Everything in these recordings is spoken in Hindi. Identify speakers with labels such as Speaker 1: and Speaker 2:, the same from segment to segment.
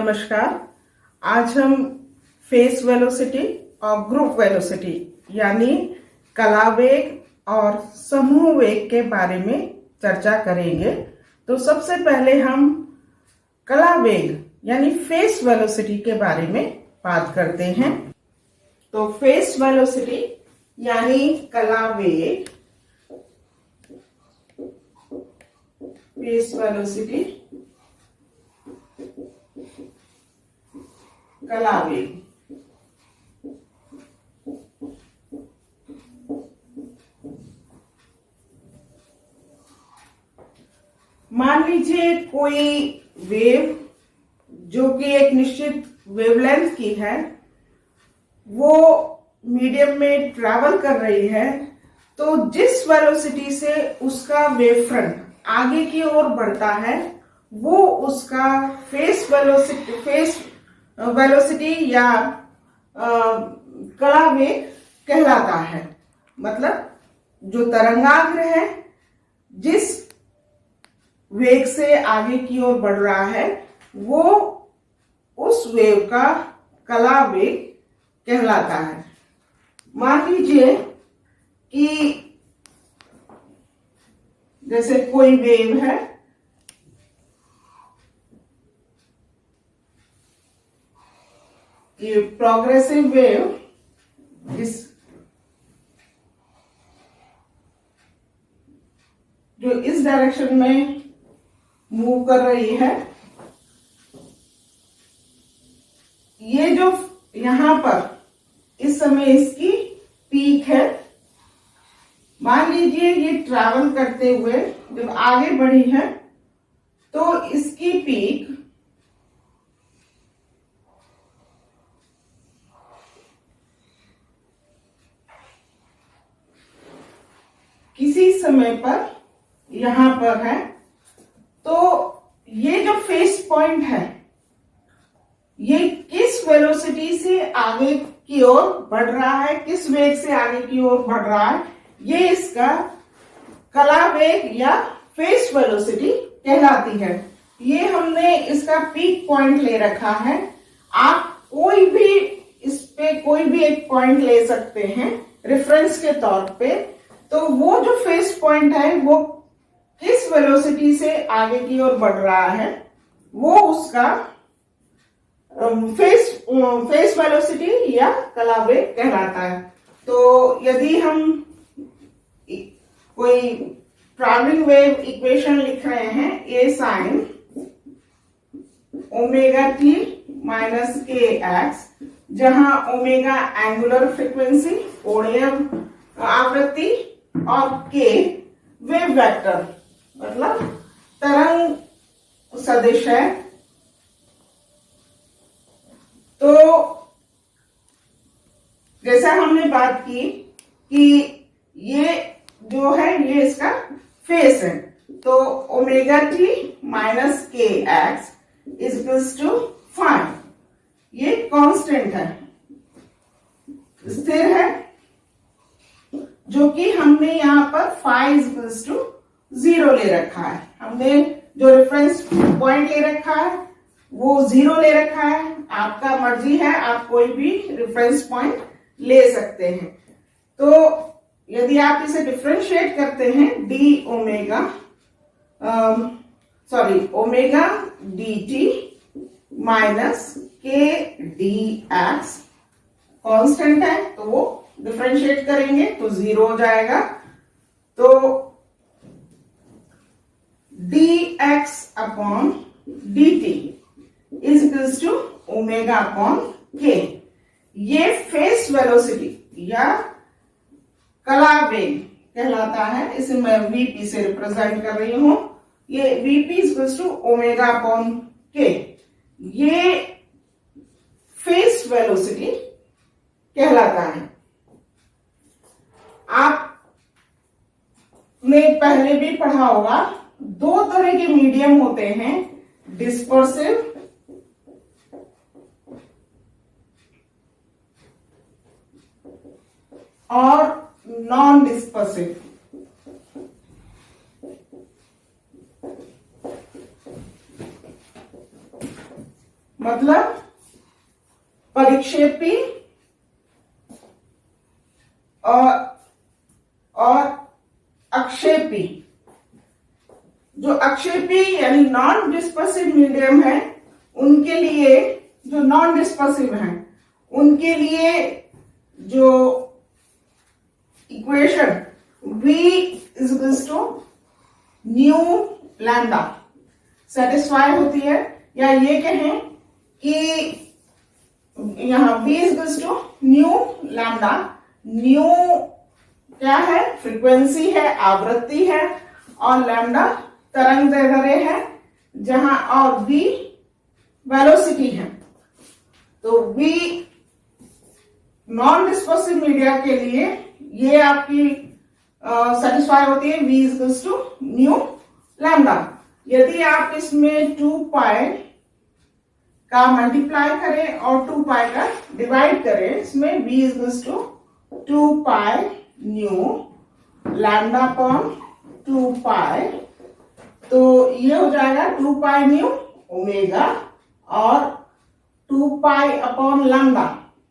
Speaker 1: नमस्कार। आज हम फेस वेलोसिटी और ग्रुप वेलोसिटी यानी कला वेग और समूह वेग के बारे में चर्चा करेंगे। तो सबसे पहले हम कला वेग यानी फेस वेलोसिटी के बारे में बात करते हैं। तो फेस वेलोसिटी यानी कला वेग, फेस वेलोसिटी कला वेग। मान लीजिए कोई वेव जो कि एक निश्चित वेवलेंथ की है, वो मीडियम में ट्रैवल कर रही है, तो जिस वेलोसिटी से उसका वेव फ्रंट आगे की ओर बढ़ता है वो उसका फेस वेलोसिटी या कला वेग कहलाता है। मतलब जो तरंगाग्र है जिस वेग से आगे की ओर बढ़ रहा है वो उस वेव का कला वेग कहलाता है। मान लीजिए कि जैसे कोई वेव है, ये प्रोग्रेसिव वेव जो इस डायरेक्शन में मूव कर रही है, ये जो यहां पर इस समय इसकी पीक है। मान लीजिए ये ट्रैवल करते हुए जब आगे बढ़ी है तो इसकी पीक किसी समय पर यहां पर है। तो ये जो फेस पॉइंट है ये किस वेलोसिटी से आगे की ओर बढ़ रहा है, किस वेग से आगे की ओर बढ़ रहा है, ये इसका कला वेग या फेस वेलोसिटी कहलाती है। ये हमने इसका पीक पॉइंट ले रखा है। आप कोई भी इस पे कोई भी एक पॉइंट ले सकते हैं रेफरेंस के तौर पे। तो वो जो फेस पॉइंट है वो किस वेलोसिटी से आगे की ओर बढ़ रहा है वो उसका फेस वेलोसिटी या कला वेग कहलाता है। तो यदि हम कोई ट्रैवलिंग वेव इक्वेशन लिख रहे हैं, ए साइन ओमेगा टी माइनस के एक्स, जहां ओमेगा एंगुलर फ्रीक्वेंसी कोणीय आवृत्ति और के वेव वेक्टर मतलब तरंग सदिश है। तो जैसा हमने बात की कि ये जो है ये इसका फेस है, तो ओमेगा टी माइनस के एक्स इज टू 5। ये कांस्टेंट है, स्थिर है, जो कि हमने यहां पर फाइ इज टू 0 ले रखा है। हमने जो रेफरेंस पॉइंट ले रखा है वो 0 ले रखा है। आपका मर्जी है, आप कोई भी रेफरेंस पॉइंट ले सकते हैं। तो यदि आप इसे डिफरेंशिएट करते हैं ओमेगा डी टी माइनस के डी एक्स कॉन्स्टेंट है, तो वो डिफरेंशिएट करेंगे तो 0 हो जाएगा। तो dx upon dt is equals to omega upon k. ये फेस वेलोसिटी या कला वेग कहलाता है। इसे मैं वीपी से रिप्रेजेंट कर रही हूं। ये VP is equals to omega upon k. ये फेस वेलोसिटी कहलाता है। आपने पहले भी पढ़ा होगा, 2 तरह के मीडियम होते हैं, डिस्पर्सिव और नॉन डिस्पर्सिव। मतलब परिक्षेपी और अक्षेपी। जो अक्षेपी यानी नॉन डिस्पर्सिव मीडियम है उनके लिए, जो नॉन डिस्पर्सिव हैं उनके लिए जो equation V is to nu lambda satisfy होती है, या ये कहें कि यहां V is to nu lambda. Nu क्या है? फ्रीक्वेंसी है, आवृत्ति है, और लैम्डा तरंग दैर्ध्य है, जहां और V वेलोसिटी है। तो V नॉन डिस्पर्सिव मीडिया के लिए ये आपकी सेटिस्फाई होती है, V is to nu lambda. यदि आप इसमें 2 पाई का मल्टीप्लाई करें और 2 पाई का डिवाइड करें, इसमें V is to 2 pi nu lambda upon 2 pi, तो ये हो जाएगा 2 पाई न्यू ओमेगा और 2 पाई अपॉन लैम्डा,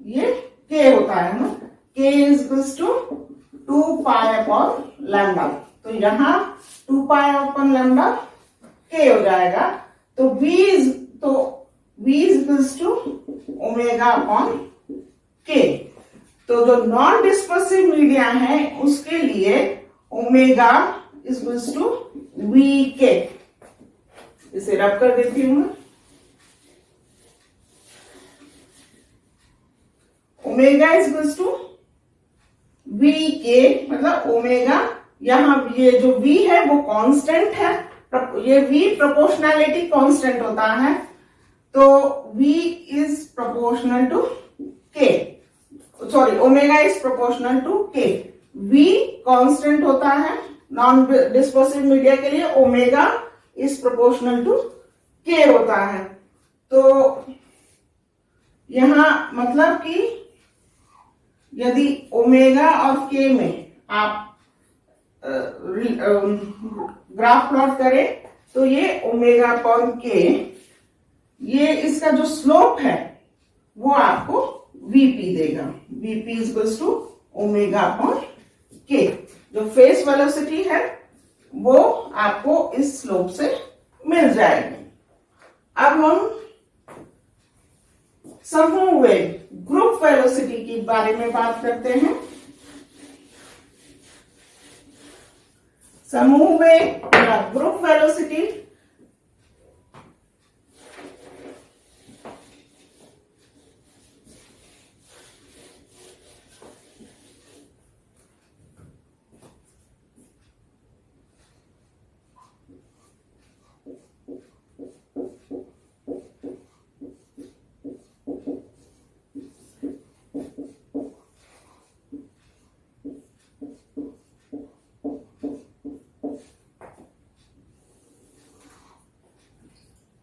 Speaker 1: ये K होता है ना, K is to 2 pi upon lambda. तो यहां 2 पाई अपॉन लैम्डा K हो जाएगा। तो V is to omega upon K। तो जो नॉन डिस्पर्सिव मीडिया है उसके लिए ओमेगा इज टू VK। इसे रब कर देती हूं मैं। ओमेगा इज टू VK, मतलब ओमेगा, यहां ये जो V है वो कांस्टेंट है, ये V प्रोपोर्शनैलिटी कांस्टेंट होता है, तो V is proportional to K, sorry omega is proportional to K। V constant होता है नॉन डिस्पर्सिव मीडिया के लिए, omega is proportional to K होता है। तो यहां मतलब कि यदि ओमेगा और K में आप ग्राफ प्लॉट करें तो ये ओमेगा अपॉन K, ये इसका जो स्लोप है वो आपको VP देगा। VP is to omega upon K। जो फेस वेलोसिटी है वो आपको इस स्लोप से मिल जाएगी। अब हम समूह वेग, ग्रुप वेलोसिटी के बारे में बात करते हैं। समूह वेग या ग्रुप वेलोसिटी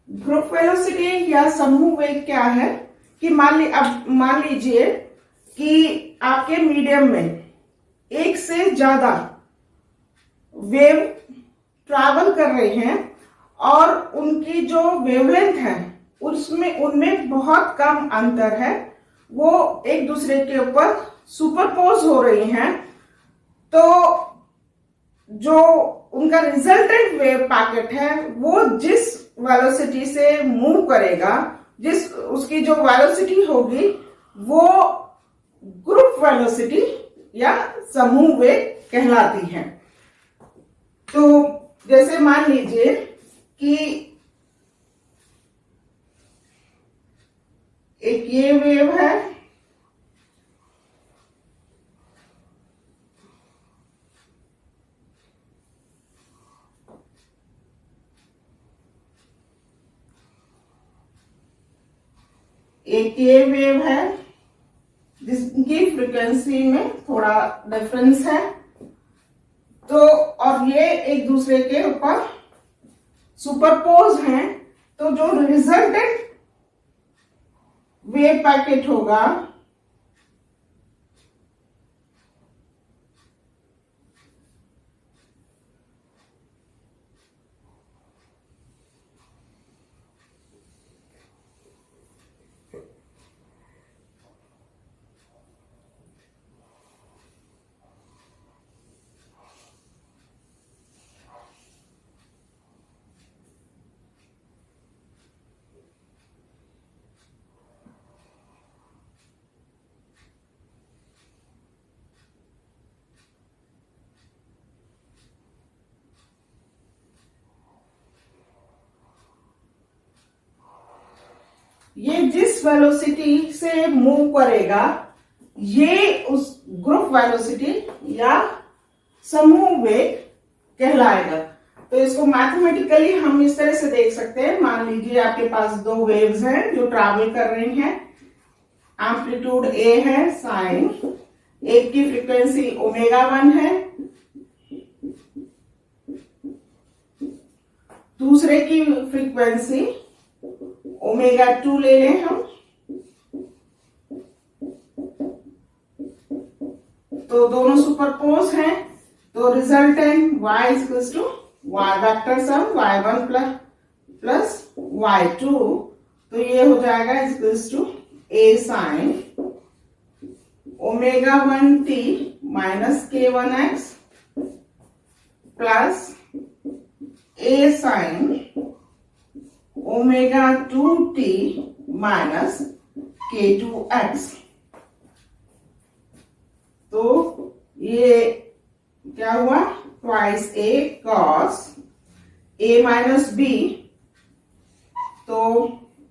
Speaker 1: ग्रुप वेलोसिटी या समूह वेग क्या है कि मान लीजिए कि आपके मीडियम में एक से ज्यादा वेव ट्रैवल कर रहे हैं और उनकी जो वेवलेंथ है उनमें बहुत कम अंतर है, वो एक दूसरे के ऊपर सुपरपोज हो रही हैं, तो जो उनका रिजल्टेंट वेव पैकेट है वो जिस वेलोसिटी से मूव करेगा, जिस उसकी जो वेलोसिटी होगी वो ग्रुप वेलोसिटी या समूह वेग कहलाती है। तो जैसे मान लीजिए कि एक ये वेव है, एक ये वेव है जिसकी फ्रीक्वेंसी में थोड़ा डिफरेंस है, तो और ये एक दूसरे के ऊपर सुपरपोज हैं, तो जो रिजल्टेंट वेव पैकेट होगा ये जिस वेलोसिटी से मूव करेगा ये उस ग्रुप वेलोसिटी या समूह वेग कहलाएगा। तो इसको मैथमेटिकली हम इस तरह से देख सकते हैं। मान लीजिए आपके पास दो वेव्स हैं जो ट्रैवल कर रही हैं, एम्पलीट्यूड ए है साइन, एक की फ्रीक्वेंसी ओमेगा 1 है, दूसरे की फ्रीक्वेंसी ओमेगा 2 ले लें हम। तो दोनों सुपरपोज हैं, तो resultant y equals to y vector sum y1 plus y2, तो ये हो जाएगा equals to a sine omega 1t minus k1x plus a sine omega 2t minus k2x। तो ये क्या हुआ, twice a cos a minus b, तो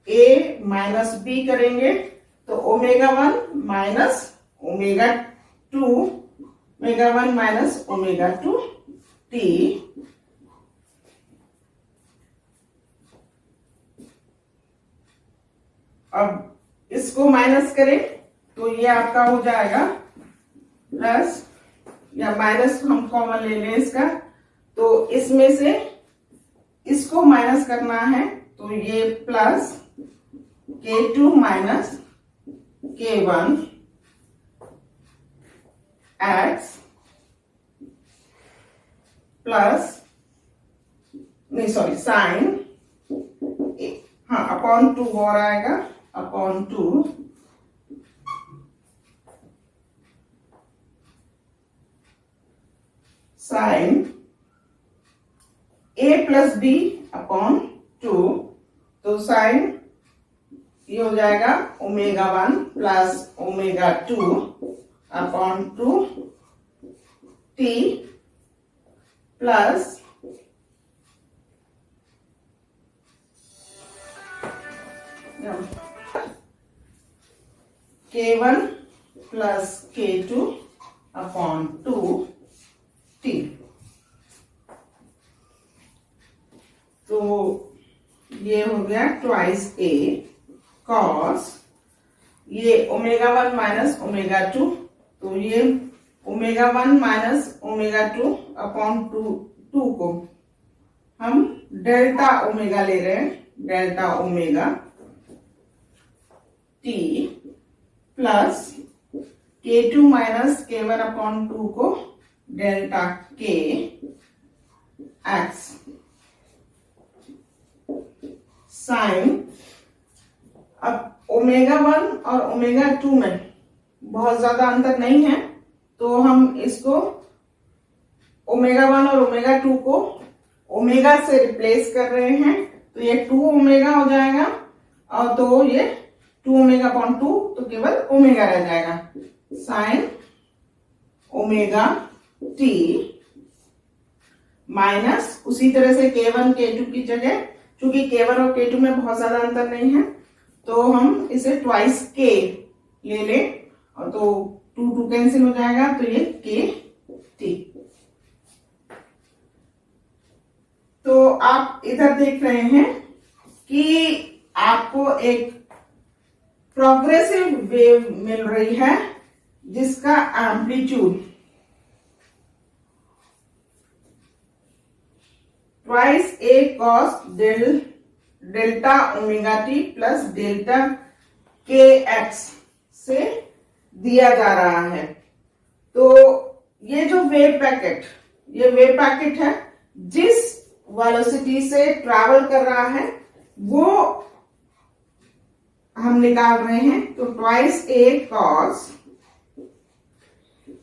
Speaker 1: a माइनस b करेंगे तो omega 1 minus omega 2, omega 1 minus omega 2 t, अब इसको माइनस करें तो ये आपका हो जाएगा प्लस या माइनस, हम कॉमन ले लें इसका, तो इसमें से इसको माइनस करना है तो ये plus k2 minus k1 x plus नहीं सॉरी साइन, हाँ अपॉन 2 और आएगा, upon 2 sine a plus b upon 2, तो साइन ये हो जाएगा omega 1 plus omega 2 upon 2 t plus k1 plus k2 upon 2 t। तो ये हो गया ट्वाइस a cos, ये ओमेगा 1 माइनस ओमेगा 2, तो ये ओमेगा 1 माइनस ओमेगा 2 अपॉन 2 को हम डेल्टा ओमेगा ले रहे हैं, delta omega t plus k2 minus k1 upon 2 को डेल्टा k x साइन। अब ओमेगा 1 और ओमेगा 2 में बहुत ज्यादा अंतर नहीं है, तो हम इसको ओमेगा 1 और ओमेगा 2 को ओमेगा से रिप्लेस कर रहे हैं, तो ये 2 ओमेगा हो जाएगा, और तो ये 2 ओमेगा अपॉन 2, तो केवल ओमेगा रह जाएगा, साइन ओमेगा t माइनस उसी तरह से k1 k2 की जगह, चूंकि k1 और k2 में बहुत ज्यादा अंतर नहीं है तो हम इसे ट्वाइस k ले लें, और तो 2 कैंसिल हो जाएगा, तो ये k t। तो आप इधर देख रहे हैं कि आपको एक प्रोग्रेसिव वेव मिल रही है जिसका amplitude twice a cos delta omega t plus delta k x से दिया जा रहा है। तो ये जो वेव पैकेट, ये वेव पैकेट है जिस वेलोसिटी से ट्रैवल कर रहा है वो हम निकाल रहे हैं। तो twice a cos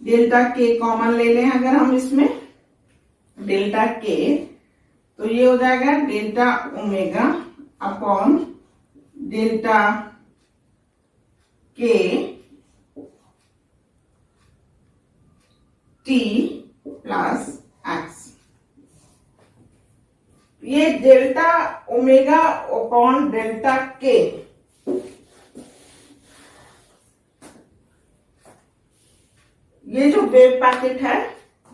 Speaker 1: delta k common ले लें अगर हम इसमें, डेल्टा k, तो ये हो जाएगा delta omega upon delta k t plus x। ये delta omega upon delta k ये जो वेव पैकेट है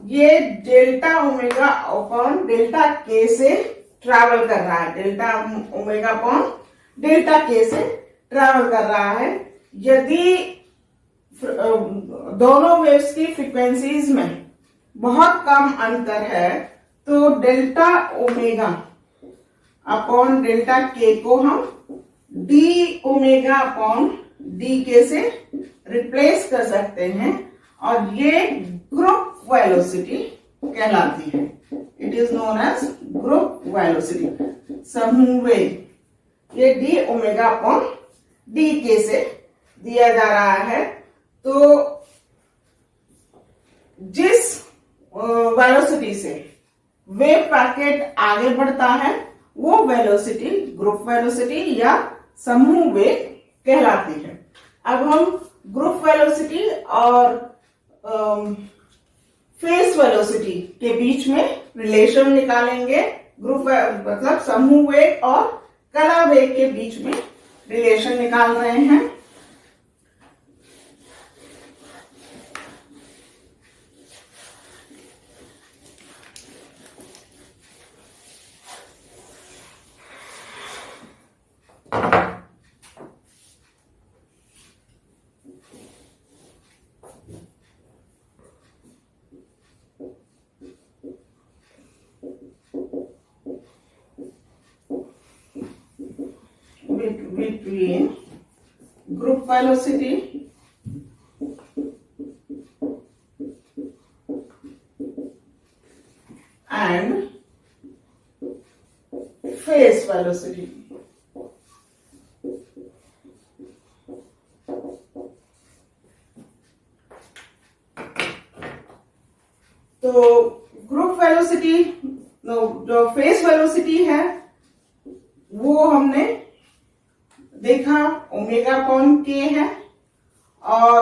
Speaker 1: ये डेल्टा ओमेगा अपॉन डेल्टा के से ट्रैवल कर रहा है, डेल्टा ओमेगा अपॉन डेल्टा के से ट्रैवल कर रहा है। यदि दोनों वेव्स की फ्रीक्वेंसीज में बहुत कम अंतर है तो डेल्टा ओमेगा अपॉन डेल्टा के को हम डी ओमेगा अपॉन डी के से रिप्लेस कर सकते हैं और ये ग्रुप वेलोसिटी कहलाती है। It is known age group velocity, समूह वेग। ये डी ओमेगा अपॉन डी के से दिया जा रहा है। तो जिस वेलोसिटी से वेव पैकेट आगे बढ़ता है वो वेलोसिटी ग्रुप वेलोसिटी या समूह वेग कहलाती है। अब हम ग्रुप वेलोसिटी और फेस वेलोसिटी के बीच में रिलेशन निकालेंगे। ग्रुप मतलब समूह वेग और कला वेग के बीच में रिलेशन निकाल रहे हैं। Between group velocity and phase velocity. तो ग्रुप वेलोसिटी जो फेस वेलोसिटी है वो हमने देखा ओमेगा अपॉन के है और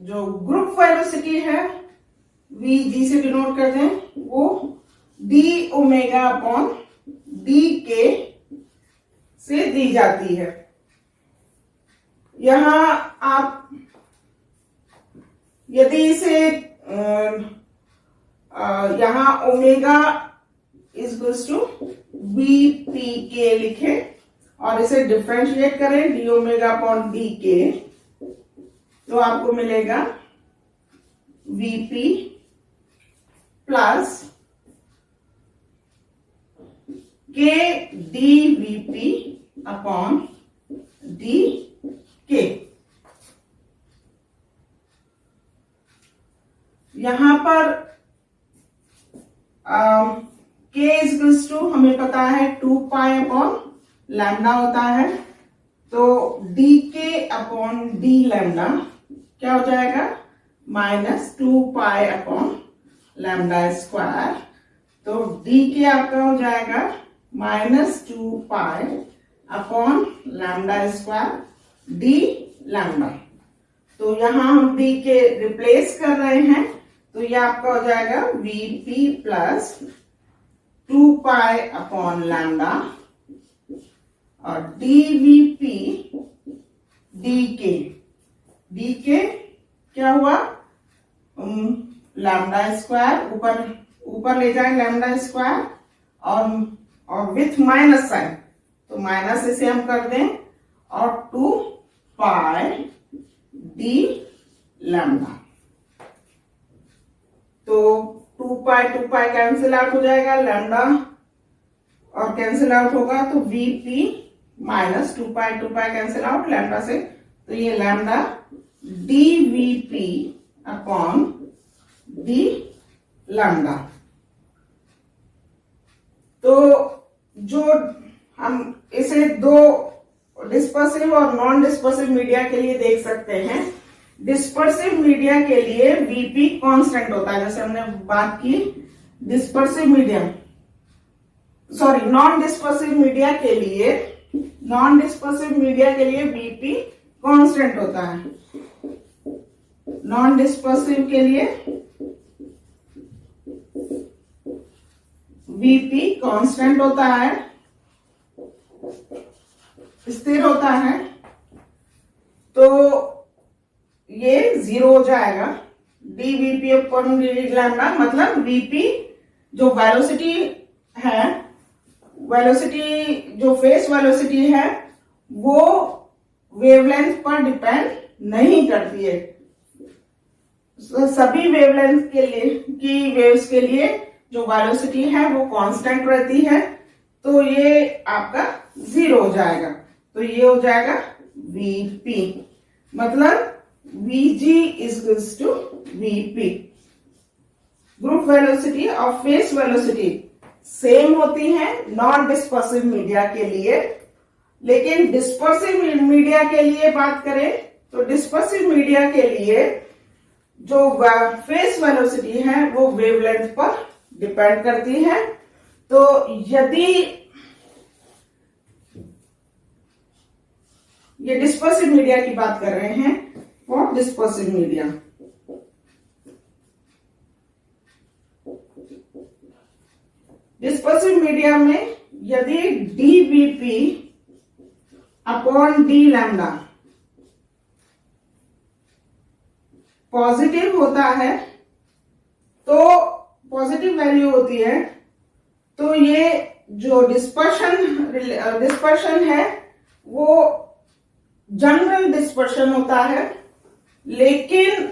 Speaker 1: जो ग्रुप वेलोसिटी है वी जी से डिनोट करते हैं वो डी ओमेगा अपॉन डी के से दी जाती है। यहां आप यदि इसे यहां omega is equals to b p k लिखे और इसे डिफरेंशिएट करें डी ओमेगा अपॉन डी के तो आपको मिलेगा वीपी प्लस के डी वीपी अपॉन डी के। यहां पर के इज टू हमें पता है 2 पाई अपॉन लैम्डा होता है तो डी के अपॉन डी लैम्डा क्या हो जाएगा -2 पाई अपॉन लैम्डा स्क्वायर। तो डी के आपका हो जाएगा -2 pi upon lambda square D lambda. तो यहां हम डी के रिप्लेस कर रहे हैं तो ये आपका हो जाएगा VP plus 2 pi upon lambda और डीवीपी डी के क्या हुआ लैम्डा स्क्वायर ऊपर ले जाए लैम्डा स्क्वायर और विथ माइनस साइन तो माइनस इसे हम कर दें और 2 पाई डी लैम्डा। तो 2 पाई कैंसिल आउट हो जाएगा लैम्डा और कैंसिल आउट होगा तो VP -2 pi cancel out lambda से तो ये lambda DVP upon D lambda. तो जो हम इसे दो डिस्पर्सिव और नॉन डिस्पर्सिव मीडिया के लिए देख सकते हैं। डिस्पर्सिव मीडिया के लिए वीपी कांस्टेंट होता है जैसे हमने बात की dispersive medium non dispersive media के लिए वीपी कांस्टेंट होता है। नॉन डिस्पर्सिव के लिए वीपी कांस्टेंट होता है स्थिर होता है तो ये 0 हो जाएगा dVp अपॉन डी लैम्डा, मतलब Vp जो वेलोसिटी है, वेलोसिटी जो फेस वेलोसिटी है वो वेवलेंथ पर डिपेंड नहीं करती है। सभी वेवलेंथ के लिए की वेव्स के लिए जो वेलोसिटी है वो कांस्टेंट रहती है, तो ये आपका 0 हो जाएगा। तो ये हो जाएगा Vp, मतलब Vg is to Vp। Group velocity और फेस वेलोसिटी सेम होती है नॉन डिस्पर्सिव मीडिया के लिए, लेकिन डिस्पर्सिव मीडिया के लिए बात करें तो डिस्पर्सिव मीडिया के लिए जो फेस वेलोसिटी है वो वेवलेंथ पर डिपेंड करती है। तो यदि ये डिस्पर्सिव मीडिया की बात कर रहे हैं, for dispersive media, dispersive media में यदि dVp upon D lambda positive होता है, तो पॉजिटिव वैल्यू होती है, तो ये जो डिस्पर्शन है वो जनरल डिस्पर्शन होता है, लेकिन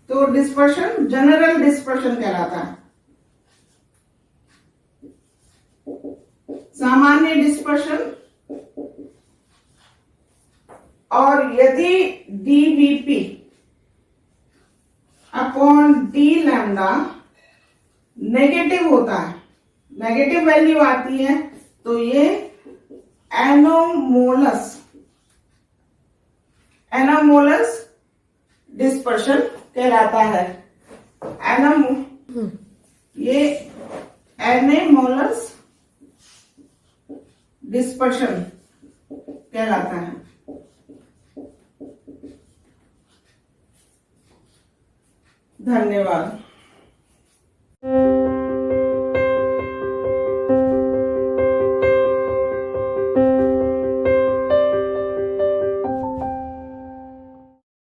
Speaker 1: तो डिस्पर्शन जनरल डिस्पर्शन कहलाता है। सामान्य डिस्पर्शन, और यदि dVp upon D lambda negative होता है, नेगेटिव वैल्यू आती है, तो ये एनोमोलस डिस्पर्शन कहलाता है। ये एनोमोलस डिस्पर्शन कहलाता है। धन्यवाद।